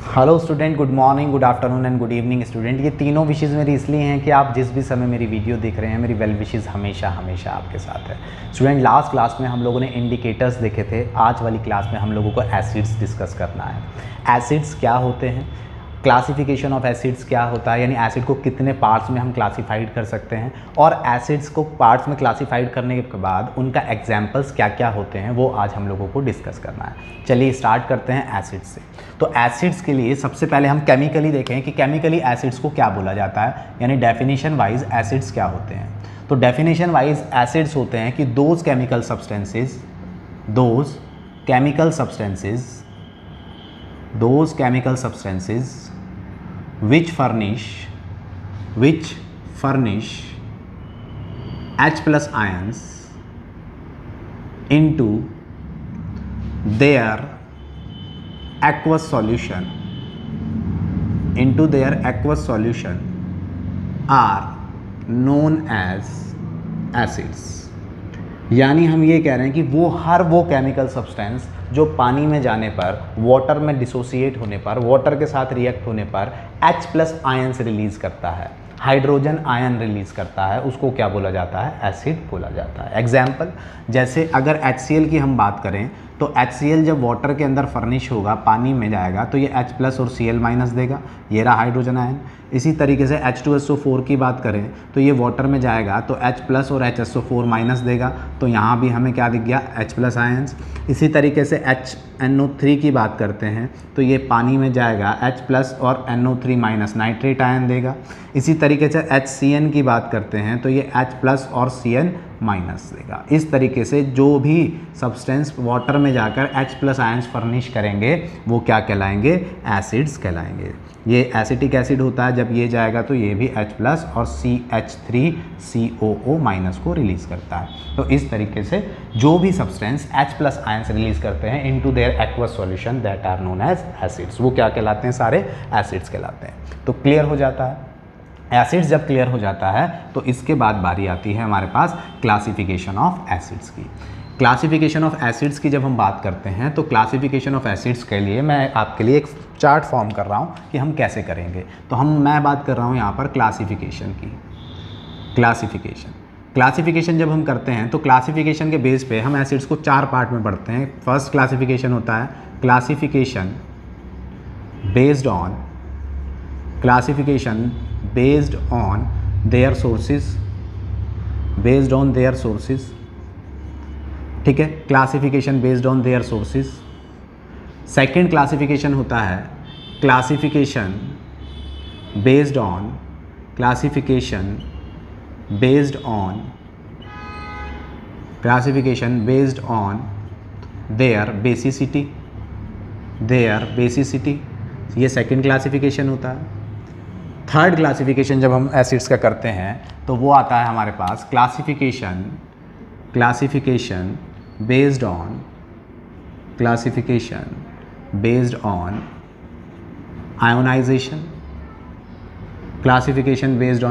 Hello student, good morning, good afternoon and good evening student. ये तीनों wishes मेरी इसलिए हैं कि आप जिस भी समय मेरी वीडियो देख रहे हैं, मेरी वेल विशेज़ हमेशा हमेशा आपके साथ है। स्टूडेंट, लास्ट क्लास में हम लोगों ने इंडिकेटर्स देखे थे। आज वाली क्लास में हम लोगों को एसिड्स डिस्कस करना है। एसिड्स क्या होते हैं, क्लासिफिकेशन ऑफ एसिड्स क्या होता है, यानी एसिड को कितने पार्ट्स में हम क्लासिफाइड कर सकते हैं, और एसिड्स को पार्ट्स में क्लासिफाइड करने के बाद उनका एग्जाम्पल्स क्या क्या होते हैं, वो आज हम लोगों को डिस्कस करना है। चलिए स्टार्ट करते हैं एसिड्स से। तो एसिड्स के लिए सबसे पहले हम केमिकली देखें कि केमिकली एसिड्स को क्या बोला जाता है, यानी डेफिनेशन वाइज एसिड्स क्या होते हैं। तो डेफिनेशन वाइज एसिड्स होते हैं कि those chemical substances which furnish H plus ions into their aqueous solution are known as acids। यानी हम ये कह रहे हैं कि वो केमिकल सब्सटेंस जो पानी में जाने पर, वाटर में डिसोसिएट होने पर, वाटर के साथ रिएक्ट होने पर H प्लस आयन्स रिलीज़ करता है, हाइड्रोजन आयन रिलीज़ करता है, उसको क्या बोला जाता है, एसिड बोला जाता है। एग्जाम्पल, जैसे अगर HCl की हम बात करें तो HCl जब वाटर के अंदर फर्निश होगा, पानी में जाएगा, तो ये H प्लस और Cl माइनस देगा, ये रहा हाइड्रोजन आयन। इसी तरीके से H2SO4 की बात करें तो ये वाटर में जाएगा तो H प्लस और HSO4 माइनस देगा, तो यहाँ भी हमें क्या दिख गया, H प्लस आयन्स। इसी तरीके से HNO3 की बात करते हैं तो ये पानी में जाएगा, H प्लस और NO3 माइनस नाइट्रेट आयन देगा। इसी तरीके से HCN की बात करते हैं तो ये H प्लस और Cn माइनस देगा। इस तरीके से जो भी सब्सटेंस वाटर में जाकर H प्लस आयन्स फर्निश करेंगे वो क्या कहलाएंगे, एसिड्स कहलाएंगे। ये एसिटिक एसिड होता है, जब ये जाएगा तो ये भी H प्लस और CH3COO माइनस को रिलीज़ करता है। तो इस तरीके से जो भी substance H plus ions release करते हैं into their aqueous solution that are known as acids, वो क्या कहलाते हैं, सारे एसिड्स कहलाते हैं। तो क्लियर हो जाता है। एसिड्स जब क्लियर हो जाता है तो इसके बाद बारी आती है हमारे पास क्लासिफिकेशन ऑफ एसिड्स की। क्लासिफिकेशन ऑफ एसिड्स की जब हम बात करते हैं तो क्लासिफिकेशन ऑफ एसिड्स के लिए मैं आपके लिए एक चार्ट फॉर्म कर रहा हूँ कि हम कैसे करेंगे। तो मैं बात कर रहा हूँ यहाँ पर क्लासिफिकेशन की। क्लासिफिकेशन जब हम करते हैं तो क्लासिफिकेशन के बेस पे हम एसिड्स को 4 पार्ट में बढ़ते हैं। फर्स्ट क्लासिफिकेशन होता है classification based on their sources, ठीक है, classification based on their sources. Second classification होता है classification based on their basicity, ये सेकेंड क्लासिफिकेशन होता है। थर्ड क्लासिफिकेशन जब हम एसिड्स का करते हैं तो वो आता है हमारे पास क्लासिफिकेशन बेस्ड ऑन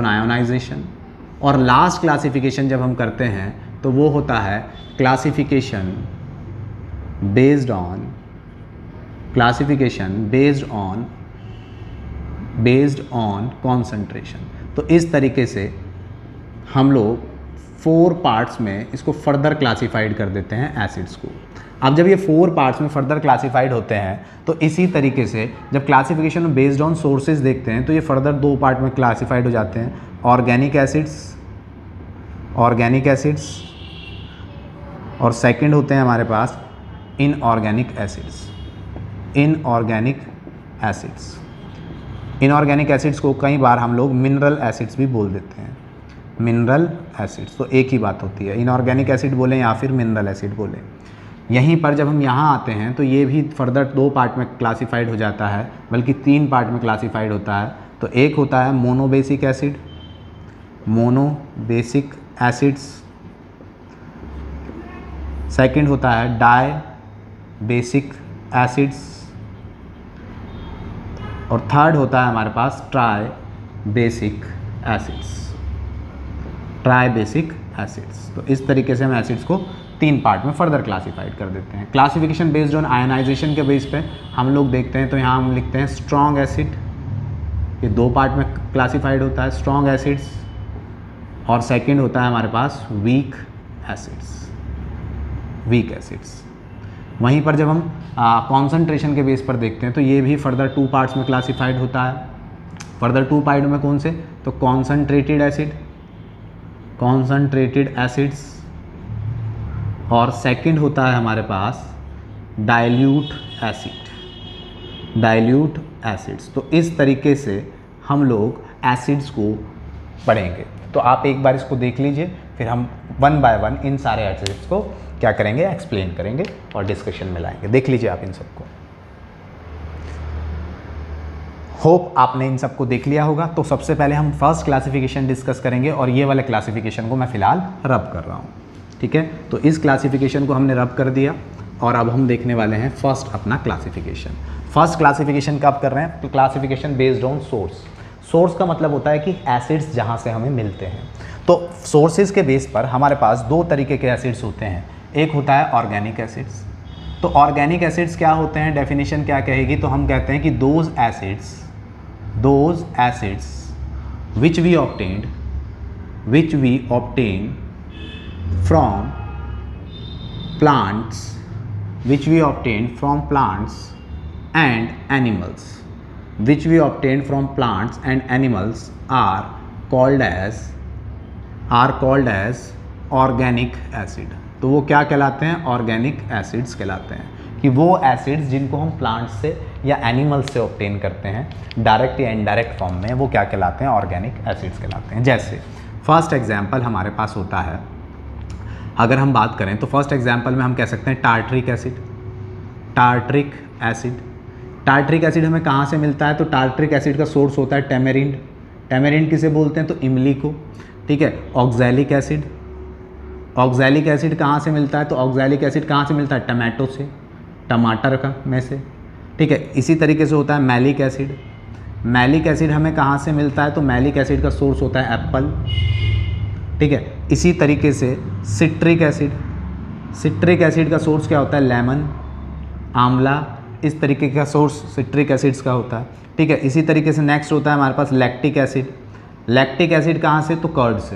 आयोनाइजेशन। और लास्ट क्लासिफिकेशन जब हम करते हैं तो वो होता है क्लासिफिकेशन बेस्ड ऑन कॉन्सेंट्रेशन। तो इस तरीके से हम लोग 4 पार्ट्स में इसको फर्दर क्लासिफाइड कर देते हैं एसिड्स को। अब जब ये 4 पार्ट्स में फर्दर क्लासिफाइड होते हैं तो इसी तरीके से जब क्लासिफिकेशन बेस्ड ऑन सोर्सेज देखते हैं तो ये फर्दर 2 पार्ट में क्लासिफाइड हो जाते हैं, ऑर्गेनिक एसिड्स और सेकंड होते हैं हमारे पास इनऑर्गेनिक एसिड्स को कई बार हम लोग मिनरल एसिड्स भी बोल देते हैं। मिनरल एसिड्स तो एक ही बात होती है, इनऑर्गेनिक एसिड बोलें या फिर मिनरल एसिड बोलें। यहीं पर जब हम यहाँ आते हैं तो ये भी फर्दर 2 पार्ट में क्लासिफाइड हो जाता है, बल्कि 3 पार्ट में क्लासिफाइड होता है। तो एक होता है मोनोबेसिक एसिड्स, सेकंड होता है डाई बेसिक एसिड्स, और थर्ड होता है हमारे पास ट्राई बेसिक एसिड्स। तो इस तरीके से हम एसिड्स को 3 पार्ट में फर्दर क्लासीफाइड कर देते हैं। क्लासिफिकेशन बेस्ड ऑन आयनाइजेशन के बेस पे हम लोग देखते हैं, तो यहाँ हम लिखते हैं स्ट्रॉन्ग एसिड, ये 2 पार्ट में क्लासीफाइड होता है, स्ट्रॉन्ग एसिड्स, और सेकंड होता है हमारे पास वीक एसिड्स, वीक एसिड्स। वहीं पर जब हम कॉन्सेंट्रेशन के बेस पर देखते हैं तो ये भी फर्दर 2 पार्ट्स में क्लासीफाइड होता है। फर्दर 2 पार्ट में कौन से, तो कॉन्सेंट्रेटेड एसिड, कॉन्सेंट्रेटेड एसिड्स, और सेकंड होता है हमारे पास डाइल्यूट एसिड, डाइल्यूट एसिड्स। तो इस तरीके से हम लोग एसिड्स को पढ़ेंगे। तो आप एक बार इसको देख लीजिए, फिर हम 1 बाय 1 इन सारे एसिड्स को क्या करेंगे, एक्सप्लेन करेंगे और डिस्कशन में लाएंगे। देख लीजिए आप इन सबको। होप आपने इन सबको देख लिया होगा। तो सबसे पहले हम फर्स्ट क्लासिफिकेशन डिस्कस करेंगे, और ये वाले क्लासिफिकेशन को मैं फ़िलहाल रब कर रहा हूँ, ठीक है। तो इस क्लासिफिकेशन को हमने रब कर दिया, और अब हम देखने वाले हैं फर्स्ट अपना क्लासिफिकेशन। फर्स्ट क्लासिफिकेशन कब कर रहे हैं, तो classification based on source. Source का मतलब होता है कि एसिड्स जहाँ से हमें मिलते हैं। तो सोर्सेज के बेस पर हमारे पास 2 तरीके के एसिड्स होते हैं। एक होता है ऑर्गेनिक एसिड्स। तो ऑर्गेनिक एसिड्स क्या होते हैं, डेफिनेशन क्या कहेगी, तो हम कहते हैं कि those acids which we obtain from plants, and animals, are called as organic acid. तो वो क्या कहलाते हैं, ऑर्गेनिक एसिड्स कहलाते हैं, कि वो एसिड्स जिनको हम प्लांट्स से या एनिमल्स से ऑब्टेन करते हैं डायरेक्ट या इनडायरेक्ट फॉर्म में, वो क्या कहलाते हैं, ऑर्गेनिक एसिड्स कहलाते हैं। जैसे फर्स्ट एग्जांपल हमारे पास होता है, अगर हम बात करें तो फर्स्ट एग्जांपल में हम कह सकते हैं टार्ट्रिक एसिड। टार्ट्रिक एसिड हमें कहाँ से मिलता है, तो टार्ट्रिक एसिड का सोर्स होता है टेमेरिंड। टेमेरिंड किसे बोलते हैं, तो इमली को, ठीक है। ऑक्सैलिक एसिड कहाँ से मिलता है, तो ऑक्सैलिक एसिड कहाँ से मिलता है, टमाटो से, टमाटर का में से, ठीक है। इसी तरीके से होता है मैलिक एसिड हमें कहाँ से मिलता है, तो मैलिक एसिड का सोर्स होता है एप्पल, ठीक है। इसी तरीके से सिट्रिक एसिड का सोर्स क्या होता है, लेमन, आंवला, इस तरीके का सोर्स सिट्रिक एसिड्स का होता है, ठीक है। इसी तरीके से नेक्स्ट होता है हमारे पास लैक्टिक एसिड कहाँ से, तो कर्ड से,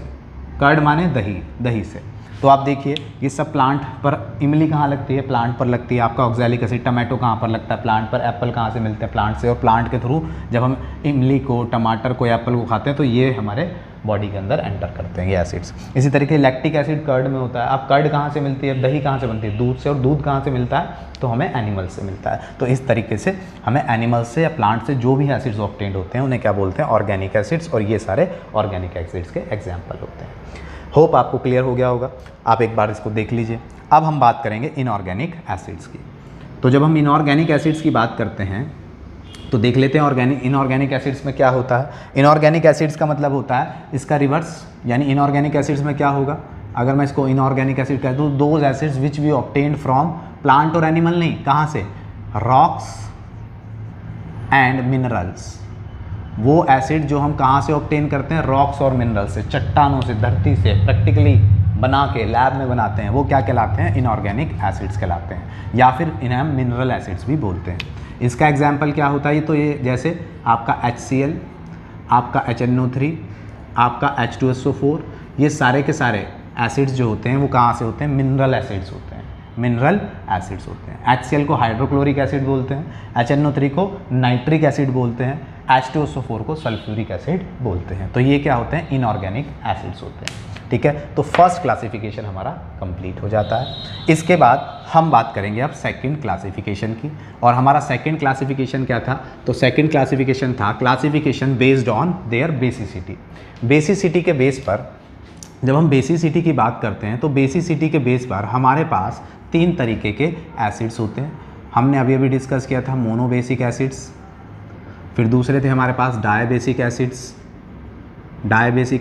कर्ड माने दही से। तो आप देखिए ये सब प्लांट पर, इमली कहाँ लगती है, प्लांट पर लगती है। आपका ऑक्सैलिक एसिड, टमाटो कहाँ पर लगता है, प्लांट पर। एप्पल कहाँ से मिलते हैं, प्लांट से। और प्लांट के थ्रू जब हम इमली को, टमाटर को या एप्पल को खाते हैं तो ये हमारे बॉडी के अंदर एंटर करते हैं ये एसिड्स। इसी तरीके लैक्टिक एसिड कर्ड में होता है। अब कर्ड कहाँ से मिलती है, दही कहाँ से बनती है, दूध से। और दूध कहाँ से मिलता है, तो हमें एनिमल से मिलता है। तो इस तरीके से हमें एनिमल से या प्लांट से जो भी एसिड्स ऑब्टेन्ड होते हैं उन्हें क्या बोलते हैं, ऑर्गेनिक एसिड्स। और ये सारे ऑर्गेनिक एसिड्स के एग्जाम्पल होते हैं। होप आपको क्लियर हो गया होगा। आप एक बार इसको देख लीजिए। अब हम बात करेंगे इनऑर्गेनिक एसिड्स की। तो जब हम इनऑर्गेनिक एसिड्स की बात करते हैं तो देख लेते हैं इनऑर्गेनिक एसिड्स में क्या होता है। इनऑर्गेनिक एसिड्स का मतलब होता है इसका रिवर्स, यानी इनऑर्गेनिक एसिड्स में क्या होगा, अगर मैं इसको इनऑर्गेनिक एसिड कह दूँ, those acids which we obtained from plant और एनिमल, नहीं, कहाँ से, रॉक्स एंड मिनरल्स। वो एसिड जो हम कहाँ से ऑब्टेन करते हैं, रॉक्स और मिनरल से, चट्टानों से, धरती से, प्रैक्टिकली बना के लैब में बनाते हैं, वो क्या कहलाते हैं, इनऑर्गेनिक एसिड्स कहलाते हैं। या फिर इन्हें हम मिनरल एसिड्स भी बोलते हैं। इसका एग्जाम्पल क्या होता है, तो ये जैसे आपका HCl, आपका HNO3, आपका H2SO4, ये सारे के सारे एसिड्स जो होते हैं वो कहाँ से होते हैं, मिनरल एसिड्स होते हैं, मिनरल एसिड्स होते हैं। HCl को हाइड्रोक्लोरिक एसिड बोलते हैं, HNO3 को नाइट्रिक एसिड बोलते हैं, H2SO4 को सल्फ्यूरिक एसिड बोलते हैं। तो ये क्या होते हैं, इनऑर्गेनिक एसिड्स होते हैं, ठीक है। तो फर्स्ट क्लासिफिकेशन हमारा कंप्लीट हो जाता है। इसके बाद हम बात करेंगे अब सेकंड क्लासिफिकेशन की। और हमारा सेकंड क्लासिफिकेशन क्या था, तो सेकंड क्लासिफिकेशन था classification based on their basicity. Basicity के बेस पर, जब हम बेसिसिटी की बात करते हैं तो बेसिसिटी के बेस पर हमारे पास 3 तरीके के एसिड्स होते हैं। हमने अभी अभी डिस्कस किया था मोनोबेसिक एसिड्स, फिर दूसरे थे हमारे पास डायबेसिक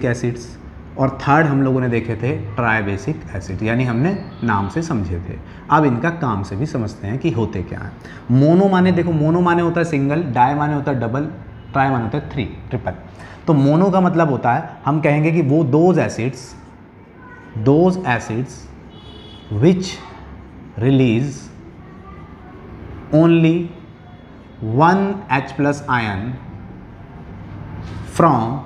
एसिड्स, और थर्ड हम लोगों ने देखे थे ट्राइबेसिक एसिड, यानी हमने नाम से समझे थे। अब इनका काम से भी समझते हैं कि होते क्या हैं। मोनो माने, देखो मोनो माने होता है सिंगल, डाई माने होता है डबल, ट्राई माने होता है 3, ट्रिपल। तो मोनो का मतलब होता है, हम कहेंगे कि वो those acids which release only one H plus ion from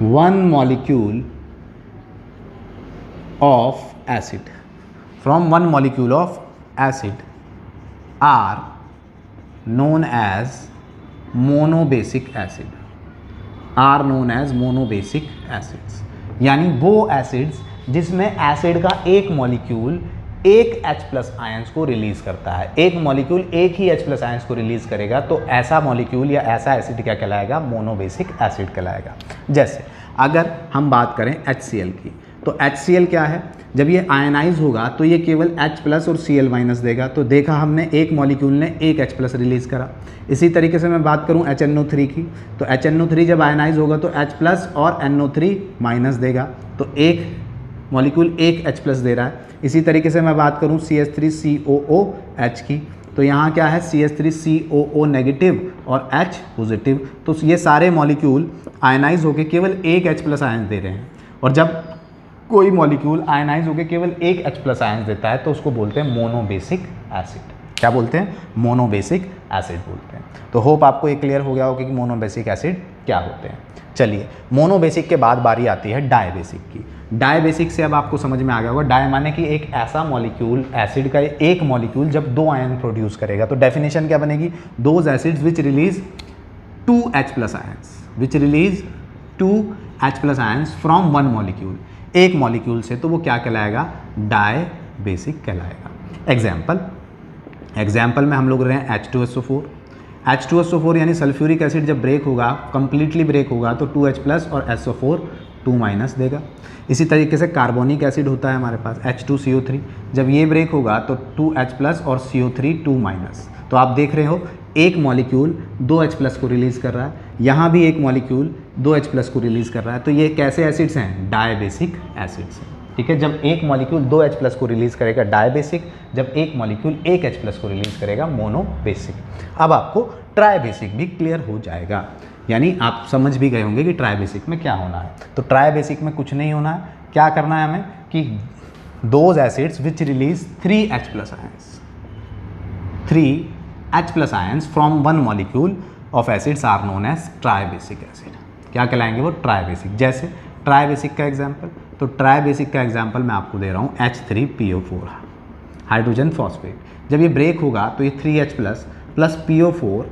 one molecule of acid, are known as monobasic acids, यानी वो एसिड्स जिसमें एसिड का एक मॉलिक्यूल एक H प्लस आयंस को रिलीज करता है, एक मॉलिक्यूल एक ही H प्लस आयंस को रिलीज करेगा, तो ऐसा मॉलिक्यूल या ऐसा एसिड क्या कहलाएगा? मोनोबेसिक एसिड कहलाएगा। जैसे अगर हम बात करें HCl की, तो HCl क्या है? जब ये आयनाइज होगा तो ये केवल H प्लस और Cl माइनस देगा। तो देखा हमने एक मॉलिक्यूल ने एक H प्लस रिलीज करा। इसी तरीके से मैं बात करूं HNO3 की, तो HNO3 जब आयनाइज होगा तो H प्लस और NO3 माइनस देगा, तो एक मॉलिक्यूल एक H प्लस दे रहा है। इसी तरीके से मैं बात करूं CH3COOH की, तो यहाँ क्या है? CH3COO नेगेटिव और H पॉजिटिव। तो ये सारे मॉलिक्यूल आयनाइज होकर केवल एक H प्लस आयन दे रहे हैं, और जब कोई मॉलिक्यूल आयनाइज होकर केवल एक H प्लस आयन देता है तो उसको बोलते हैं मोनोबेसिक एसिड। क्या बोलते हैं? मोनोबेसिक एसिड बोलते हैं। तो होप आपको ये क्लियर हो गया होगा कि मोनोबेसिक एसिड क्या होते हैं। चलिए, मोनोबेसिक के बाद बारी आती है डायबेसिक की। डायबेसिक से अब आपको समझ में आ गया होगा, डाय माने कि एक ऐसा मॉलिक्यूल, एसिड का एक मॉलिक्यूल जब दो आयन प्रोड्यूस करेगा, तो डेफिनेशन क्या बनेगी? Those acids which release to H plus ions from one molecule, एक मॉलिक्यूल से, तो वो क्या कहलाएगा? डायबेसिक कहलाएगा। एग्जाम्पल में हम लोग रहे हैं H2SO4 यानी सल्फ्यूरिक एसिड जब ब्रेक होगा, कंप्लीटली ब्रेक होगा, तो 2H प्लस और SO4 2 माइनस देगा। इसी तरीके से कार्बोनिक एसिड होता है हमारे पास H2CO3, जब ये ब्रेक होगा तो 2H प्लस और CO3 2 माइनस। तो आप देख रहे हो एक मॉलिक्यूल 2H प्लस को रिलीज कर रहा है, यहाँ भी एक मॉलिक्यूल 2H प्लस को रिलीज कर रहा है, तो ये कैसे एसिड्स हैं? डायबेसिक एसिड्स हैं। ठीक है, जब एक मॉलिक्यूल 2H प्लस को रिलीज करेगा डायबेसिक, जब एक मॉलिक्यूल एक H प्लस को रिलीज करेगा मोनोबेसिक। अब आपको ट्राइबेसिक भी क्लियर हो जाएगा, यानी आप समझ भी गए होंगे कि ट्राइबेसिक में क्या होना है। तो ट्राइबेसिक में कुछ नहीं होना है, क्या करना है हमें कि those acids which release 3H plus ions from one molecule of acids are known as tribasic acid. क्या कहलाएंगे वो? ट्राइबेसिक। जैसे ट्राइबेसिक का एग्जाम्पल, तो ट्राइबेसिक का एग्जाम्पल मैं आपको दे रहा हूँ H3PO4 हाइड्रोजन फॉस्फेट। जब ये ब्रेक होगा तो ये 3H plus plus PO4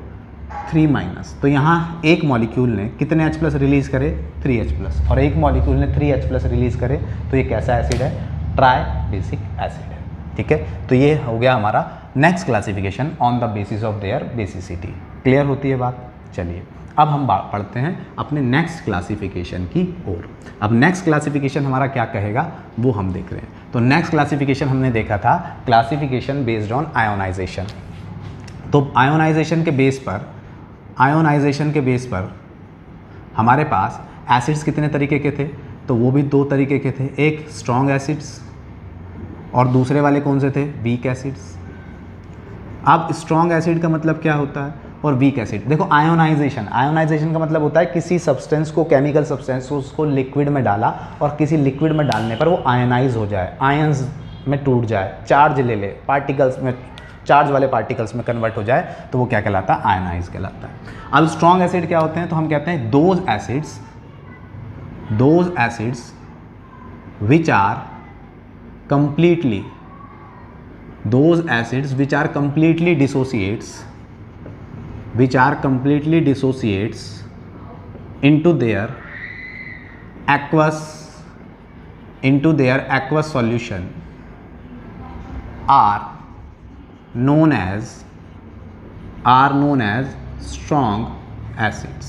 3 minus, तो यहाँ एक मॉलिक्यूल ने कितने H प्लस रिलीज़ करे? 3H प्लस, और एक मॉलिक्यूल ने 3H प्लस रिलीज़ करे, तो ये कैसा एसिड है? ट्राइबेसिक एसिड है। ठीक है, तो ये हो गया हमारा next classification on the basis of their basicity. Clear होती है बात? चलिए, अब हम पढ़ते हैं अपने नेक्स्ट क्लासिफिकेशन की ओर। अब नेक्स्ट क्लासिफिकेशन हमारा क्या कहेगा वो हम देख रहे हैं। तो नेक्स्ट क्लासिफिकेशन हमने देखा था क्लासिफिकेशन बेस्ड ऑन आयोनाइजेशन। तो आयोनाइजेशन के बेस पर हमारे पास एसिड्स कितने तरीके के थे? तो वो भी दो तरीके के थे, एक स्ट्रॉन्ग एसिड्स और दूसरे वाले कौन से थे? Weak acids. अब स्ट्रॉन्ग एसिड का मतलब क्या होता है और वीक एसिड? देखो, आयोनाइजेशन का मतलब होता है किसी सब्सटेंस को, केमिकल सब्सटेंस को, उसको लिक्विड में डाला और किसी लिक्विड में डालने पर वो आयनाइज हो जाए, आयंस में टूट जाए, चार्ज ले ले, पार्टिकल्स में, चार्ज वाले पार्टिकल्स में कन्वर्ट हो जाए, तो वो क्या कहलाता है? आयनाइज कहलाता है। अब स्ट्रॉन्ग एसिड क्या होते हैं? तो हम कहते हैं those acids which are completely dissociates into their aqueous solution are known as strong acids,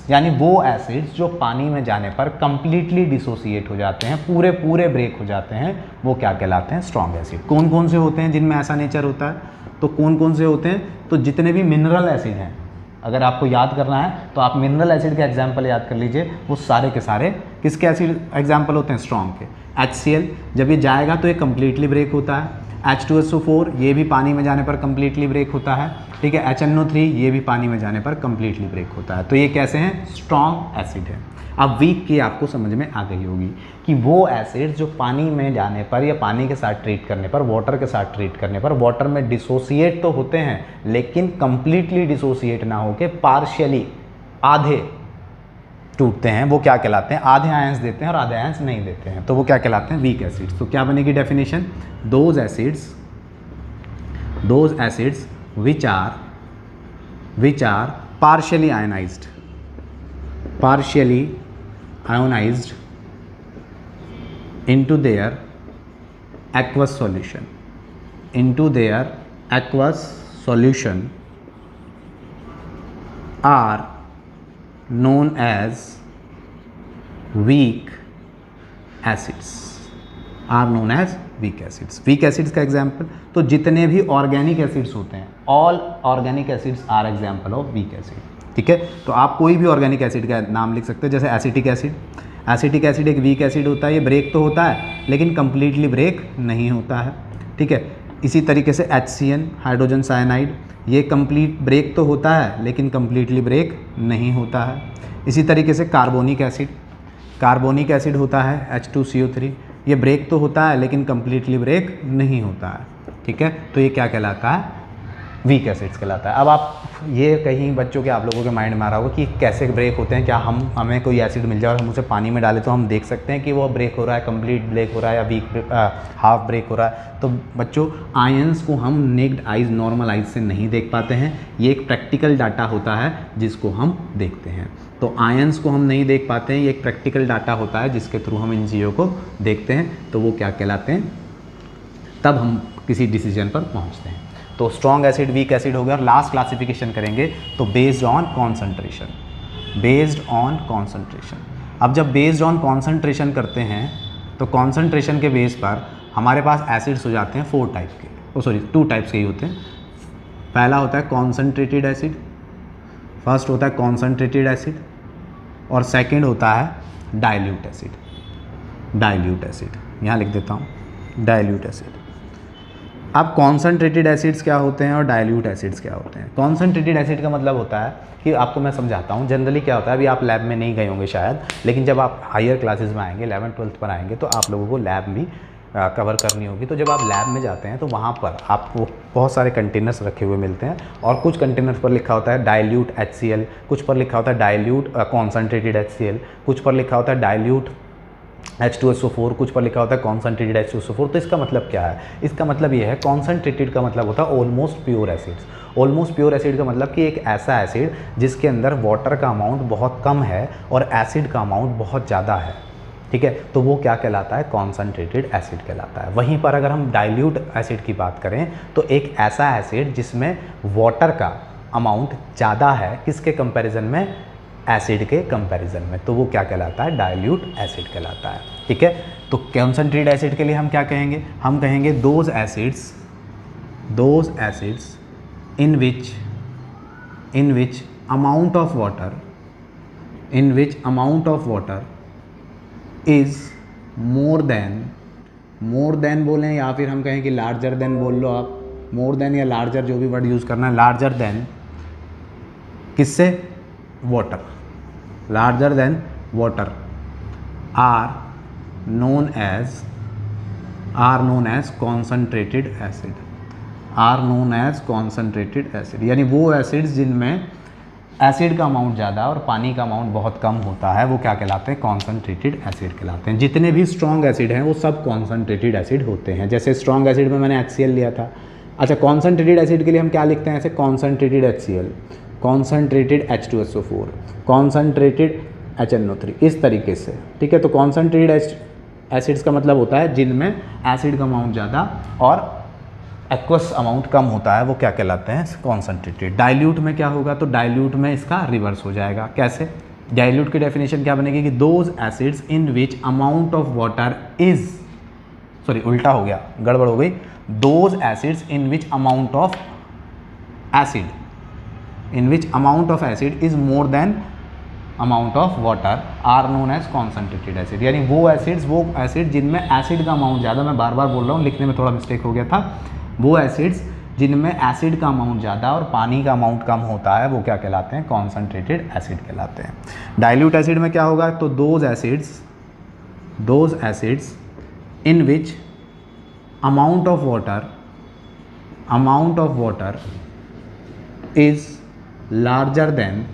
यानी वो एसिड्स जो पानी में जाने पर कंप्लीटली डिसोसिएट हो जाते हैं, पूरे ब्रेक हो जाते हैं, वो क्या कहलाते हैं? Strong acid. कौन कौन से होते हैं जिनमें ऐसा नेचर होता है? तो कौन कौन से होते हैं? तो जितने भी मिनरल एसिड हैं, अगर आपको याद करना है तो आप मिनरल एसिड के एग्जाम्पल याद कर लीजिए, वो सारे के सारे किसके एसिड एग्जाम्पल होते हैं? स्ट्रॉन्ग के। HCl जब ये जाएगा तो ये कंप्लीटली ब्रेक होता है, H2SO4 ये भी पानी में जाने पर कम्प्लीटली ब्रेक होता है, ठीक है। HNO3 ये भी पानी में जाने पर कम्प्लीटली ब्रेक होता है। तो ये कैसे हैं? स्ट्रॉन्ग एसिड है। अब वीक की आपको समझ में आ गई होगी कि वो एसिड जो पानी में जाने पर या पानी के साथ ट्रीट करने पर, वाटर के साथ ट्रीट करने पर वाटर में डिसोसिएट तो होते हैं लेकिन कंप्लीटली डिसोसिएट ना होके पार्शियली, आधे टूटते हैं, वो क्या कहलाते हैं? आधे आयंस देते हैं और आधे आयंस नहीं देते हैं, तो वो क्या कहलाते हैं? Weak acids. तो क्या बनेगी definition? Those acids which are partially ionized into their aqueous solution are known as weak acids। Weak acids का एग्जाम्पल, तो जितने भी ऑर्गेनिक एसिड्स होते हैं, all organic acids are example of weak acid, ठीक है। तो आप कोई भी ऑर्गेनिक एसिड का नाम लिख सकते हैं, जैसे एसिटिक एसिड एक वीक एसिड होता है, ये ब्रेक तो होता है लेकिन कंप्लीटली ब्रेक नहीं होता है, ठीक है। इसी तरीके से HCN हाइड्रोजन साइनाइड, ये कंप्लीट ब्रेक तो होता है लेकिन कंप्लीटली ब्रेक नहीं होता है। इसी तरीके से कार्बोनिक एसिड होता है H2CO3, ये ब्रेक तो होता है लेकिन कंप्लीटली ब्रेक नहीं होता है, ठीक है। तो ये क्या कहलाता है? वीक एसिड्स कहलाता है। अब आप ये कहीं बच्चों के आप लोगों के माइंड में आ रहा होगा कि कैसे ब्रेक होते हैं, क्या हमें कोई एसिड मिल जाए और हम उसे पानी में डालें तो हम देख सकते हैं कि वो ब्रेक हो रहा है, कंप्लीट ब्रेक हो रहा है या वीक हाफ ब्रेक हो रहा है? तो बच्चों, आयंस को हम नेक्ड आइज, नॉर्मल आइज से नहीं देख पाते हैं, ये एक प्रैक्टिकल डाटा होता है जिसको हम देखते हैं। तो आयंस को हम नहीं देख पाते हैं, ये एक प्रैक्टिकल डाटा होता है जिसके थ्रू हम इन चीज़ों को देखते हैं, तो वो क्या कहलाते हैं? तब हम किसी डिसीजन पर पहुंचते हैं। तो स्ट्रॉन्ग एसिड, वीक एसिड हो गया। और लास्ट क्लासिफिकेशन करेंगे तो बेस्ड ऑन कॉन्सेंट्रेशन। अब जब बेस्ड ऑन कॉन्सेंट्रेशन करते हैं तो कॉन्सेंट्रेशन के बेस पर हमारे पास एसिड्स हो जाते हैं 2 टाइप्स के ही होते हैं। पहला होता है कॉन्सेंट्रेटेड एसिड, फर्स्ट होता है कॉन्सेंट्रेटेड एसिड, और सेकंड होता है डाइल्यूट एसिड। यहाँ लिख देता हूँ डाइल्यूट एसिड। अब कॉन्सेंट्रेटेड एसिड्स क्या होते हैं और डाइल्यूट एसिड्स क्या होते हैं? कॉन्सेंट्रेटेड एसिड का मतलब होता है कि आपको मैं समझाता हूँ। जनरली क्या होता है, अभी आप लैब में नहीं गए होंगे शायद, लेकिन जब आप हायर क्लासेस में आएंगे, 11th-12th पर आएंगे, तो आप लोगों को लैब भी कवर करनी होगी। तो जब आप लैब में जाते हैं तो वहाँ पर आपको बहुत सारे कंटेनर्स रखे हुए मिलते हैं, और कुछ कंटेनर्स पर लिखा होता है डाइल्यूट HCl, कुछ पर लिखा होता है डाइल्यूट कॉन्सेंट्रेटेड HCl, कुछ पर लिखा होता है डाइल्यूट H2SO4, कुछ पर लिखा होता है कॉन्सेंट्रेटेड H2SO4। तो इसका मतलब क्या है? इसका मतलब ये है, कॉन्सेंट्रेटेड का मतलब होता है almost pure acids. Almost pure acid का मतलब कि एक ऐसा एसिड जिसके अंदर वाटर का अमाउंट बहुत कम है और एसिड का अमाउंट बहुत ज़्यादा है, ठीक है। तो वो क्या कहलाता है? कॉन्सेंट्रेटेड एसिड कहलाता है। वहीं पर अगर हम डाइल्यूट एसिड की बात करें तो एक ऐसा एसिड जिसमें वाटर का अमाउंट ज़्यादा है, किसके कंपैरिजन में? एसिड के कंपैरिजन में, तो वो क्या कहलाता है? डाइल्यूट एसिड कहलाता है, ठीक है। तो कॉन्सेंट्रेटेड एसिड के लिए हम क्या कहेंगे? हम कहेंगे those acids in which amount of water is more than बोलें या फिर हम कहें कि लार्जर देन बोल लो आप, मोर देन या लार्जर जो भी वर्ड यूज़ करना है, लार्जर देन किससे? Water, larger than water are known as concentrated acid। यानी वो एसिड्स जिनमें एसिड का अमाउंट ज़्यादा और पानी का अमाउंट बहुत कम होता है, वो क्या कहलाते हैं? कॉन्सेंट्रेटेड एसिड कहलाते हैं। जितने भी स्ट्रॉन्ग एसिड हैं वो सब कॉन्सेंट्रेटेड एसिड होते हैं। जैसे स्ट्रॉन्ग एसिड में मैंने HCl लिया था। अच्छा, कॉन्सेंट्रेटेड एसिड के लिए हम क्या लिखते हैं? ऐसे concentrated HCl, concentrated H2SO4, concentrated HNO3, इस तरीके से, ठीक है। तो कॉन्सेंट्रेटेड एसिड्स का मतलब होता है जिनमें एसिड का अमाउंट ज़्यादा और एक्वस अमाउंट कम होता है, वो क्या कहलाते हैं? कॉन्सेंट्रेटेड। डाइल्यूट में क्या होगा? तो डाइल्यूट में इसका रिवर्स हो जाएगा। कैसे? डाइल्यूट की डेफिनेशन क्या बनेगी कि those acids in which amount of water is, sorry उल्टा हो गया, गड़बड़ हो गई। Those acids in which amount of acid is more than amount of water are known as concentrated acid. यानी वो एसिड जिनमें एसिड का अमाउंट ज़्यादा, मैं बार बार बोल रहा हूँ, लिखने में थोड़ा मिस्टेक हो गया था, वो एसिड्स जिनमें एसिड का अमाउंट ज़्यादा और पानी का अमाउंट कम होता है वो क्या कहलाते हैं? कॉन्सेंट्रेटेड एसिड कहलाते हैं। डाइल्यूट एसिड में क्या होगा? तो those acids in which amount of water is larger than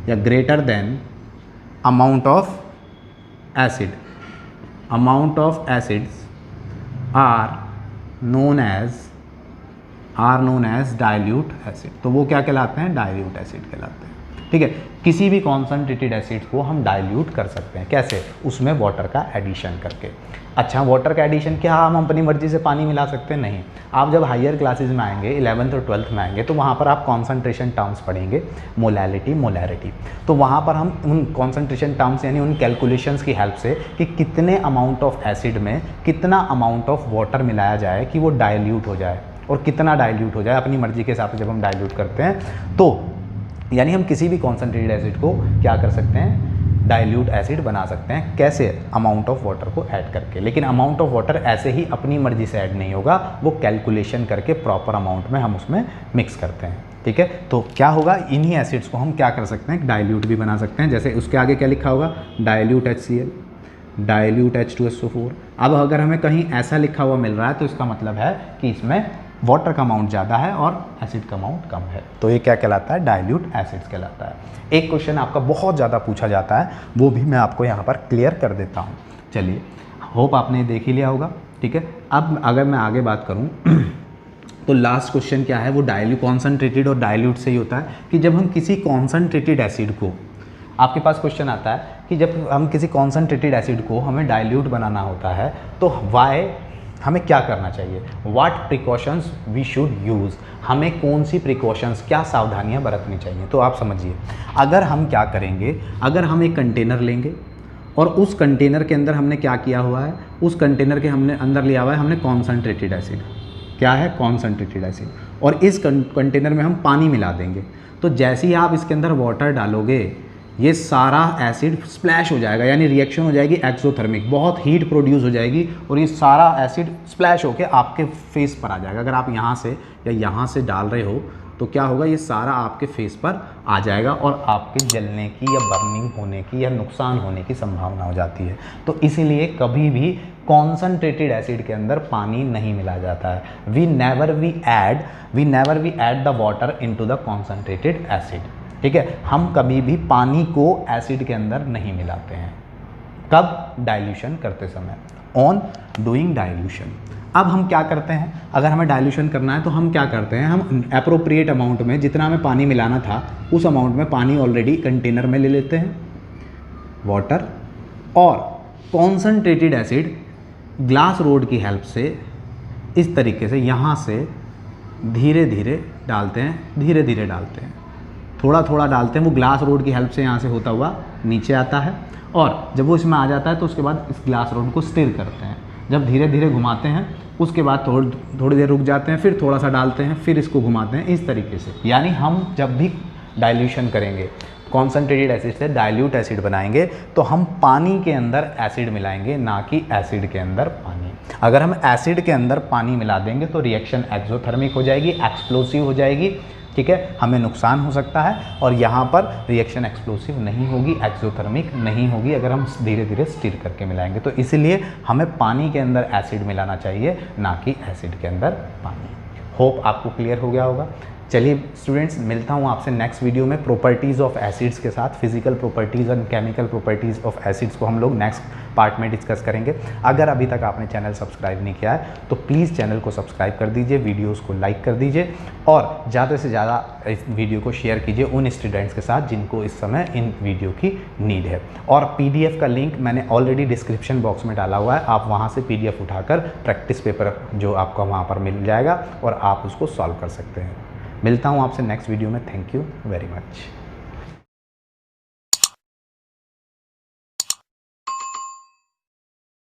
या greater than amount of acids are known as dilute acid. तो वो क्या कहलाते हैं? डाइल्यूट एसिड कहलाते हैं। ठीक है, किसी भी कॉन्सेंट्रेटेड एसिड को हम डाइल्यूट कर सकते हैं। कैसे? उसमें वाटर का एडिशन करके। अच्छा, वाटर का एडिशन क्या हम अपनी मर्जी से पानी मिला सकते हैं? नहीं। आप जब हायर क्लासेस में आएंगे, 11th और 12th में आएंगे, तो वहाँ पर आप कॉन्सेंट्रेशन टर्म्स पढ़ेंगे, मोलैरिटी। तो वहाँ पर हम उन कॉन्सेंट्रेशन टर्म्स यानी उन कैलकुलेशंस की हेल्प से कि कितने अमाउंट ऑफ एसिड में कितना अमाउंट ऑफ वाटर मिलाया जाए कि वो डाइल्यूट हो जाए, और कितना डाइल्यूट हो जाए अपनी मर्जी के हिसाब से जब हम डाइल्यूट करते हैं, तो यानी हम किसी भी कॉन्सेंट्रेटेड एसिड को क्या कर सकते हैं? डाइल्यूट एसिड बना सकते हैं। कैसे? अमाउंट ऑफ वाटर को ऐड करके। लेकिन अमाउंट ऑफ वाटर ऐसे ही अपनी मर्जी से ऐड नहीं होगा, वो कैलकुलेशन करके प्रॉपर अमाउंट में हम उसमें मिक्स करते हैं। ठीक है, तो क्या होगा? इन्हीं एसिड्स को हम क्या कर सकते हैं? डाइल्यूट भी बना सकते हैं। जैसे उसके आगे क्या लिखा होगा? Dilute HCl, dilute H2SO4। अब अगर हमें कहीं ऐसा लिखा हुआ मिल रहा है तो इसका मतलब है कि इसमें वाटर का अमाउंट ज़्यादा है और एसिड का अमाउंट कम है, तो ये क्या कहलाता है? डाइल्यूट एसिड्स कहलाता है। एक क्वेश्चन आपका बहुत ज़्यादा पूछा जाता है, वो भी मैं आपको यहाँ पर क्लियर कर देता हूँ। चलिए, होप आपने देख ही लिया होगा। ठीक है, अब अगर मैं आगे बात करूँ तो लास्ट क्वेश्चन क्या है? वो डाइल्यूट, कॉन्सेंट्रेटेड और डाइल्यूट से ही होता है कि जब हम किसी कॉन्सेंट्रेटेड एसिड को, आपके पास क्वेश्चन आता है कि जब हम किसी कॉन्सेंट्रेटेड एसिड को हमें डाइल्यूट बनाना होता है तो हमें क्या करना चाहिए? What precautions we should use, हमें कौन सी प्रिकॉशंस, क्या सावधानियां बरतनी चाहिए? तो आप समझिए, अगर हम क्या करेंगे, अगर हम एक कंटेनर लेंगे और उस कंटेनर के अंदर हमने क्या किया हुआ है? उस कंटेनर के हमने अंदर लिया हुआ है हमने कॉन्सेंट्रेटेड एसिड। क्या है? Concentrated acid. और इस कंटेनर में हम पानी मिला देंगे, तो जैसे ही आप इसके अंदर वाटर डालोगे, ये सारा एसिड स्प्लैश हो जाएगा, यानी रिएक्शन हो जाएगी एक्सोथर्मिक, बहुत हीट प्रोड्यूस हो जाएगी और ये सारा एसिड स्प्लैश होकर आपके फेस पर आ जाएगा। अगर आप यहाँ से या यहाँ से डाल रहे हो तो क्या होगा? ये सारा आपके फेस पर आ जाएगा और आपके जलने की या बर्निंग होने की या नुकसान होने की संभावना हो जाती है। तो इसीलिए कभी भी कॉन्सेंट्रेटेड एसिड के अंदर पानी नहीं मिलाया जाता है। We never we add the water into the concentrated acid. ठीक है, हम कभी भी पानी को एसिड के अंदर नहीं मिलाते हैं। कब? डाइल्यूशन करते समय, ऑन डूइंग डाइल्यूशन। अब हम क्या करते हैं? अगर हमें डाइल्यूशन करना है तो हम क्या करते हैं? हम एप्रोप्रिएट अमाउंट में, जितना हमें पानी मिलाना था उस अमाउंट में पानी ऑलरेडी कंटेनर में ले लेते हैं, वाटर, और कॉन्सेंट्रेटेड एसिड ग्लास रोड की हेल्प से इस तरीके से यहाँ से धीरे धीरे डालते हैं, थोड़ा थोड़ा डालते हैं। वो ग्लास रोड की हेल्प से यहाँ से होता हुआ नीचे आता है, और जब वो इसमें आ जाता है तो उसके बाद इस ग्लास रोड को स्टिर करते हैं। जब धीरे धीरे घुमाते हैं उसके बाद थोड़ी देर रुक जाते हैं, फिर थोड़ा सा डालते हैं, फिर इसको घुमाते हैं, इस तरीके से। यानी हम जब भी डाइल्यूशन करेंगे, कॉन्सेंट्रेटेड एसिड से डाइल्यूट एसिड बनाएंगे, तो हम पानी के अंदर एसिड मिलाएंगे, ना कि एसिड के अंदर पानी। अगर हम एसिड के अंदर पानी मिला देंगे तो रिएक्शन एक्सोथर्मिक हो जाएगी, एक्सप्लोसिव हो जाएगी। ठीक है, हमें नुकसान हो सकता है, और यहाँ पर रिएक्शन एक्सप्लोसिव नहीं होगी, एक्सोथर्मिक नहीं होगी अगर हम धीरे धीरे स्टिर करके मिलाएंगे। तो इसलिए हमें पानी के अंदर एसिड मिलाना चाहिए, ना कि एसिड के अंदर पानी। होप आपको क्लियर हो गया होगा। चलिए स्टूडेंट्स, मिलता हूँ आपसे नेक्स्ट वीडियो में प्रॉपर्टीज़ ऑफ एसिड्स के साथ। फिजिकल प्रॉपर्टीज़ और केमिकल प्रॉपर्टीज़ ऑफ एसिड्स को हम लोग नेक्स्ट पार्ट में डिस्कस करेंगे। अगर अभी तक आपने चैनल सब्सक्राइब नहीं किया है तो प्लीज़ चैनल को सब्सक्राइब कर दीजिए, वीडियोस को लाइक कर दीजिए, और ज़्यादा से ज़्यादा इस वीडियो को शेयर कीजिए उन स्टूडेंट्स के साथ जिनको इस समय इन वीडियो की नीड है। और PDF का लिंक मैंने ऑलरेडी डिस्क्रिप्शन बॉक्स में डाला हुआ है, आप वहाँ से PDF उठाकर प्रैक्टिस पेपर जो आपका वहाँ पर मिल जाएगा और आप उसको सॉल्व कर सकते हैं। मिलता हूँ आपसे नेक्स्ट वीडियो में। Thank you very much.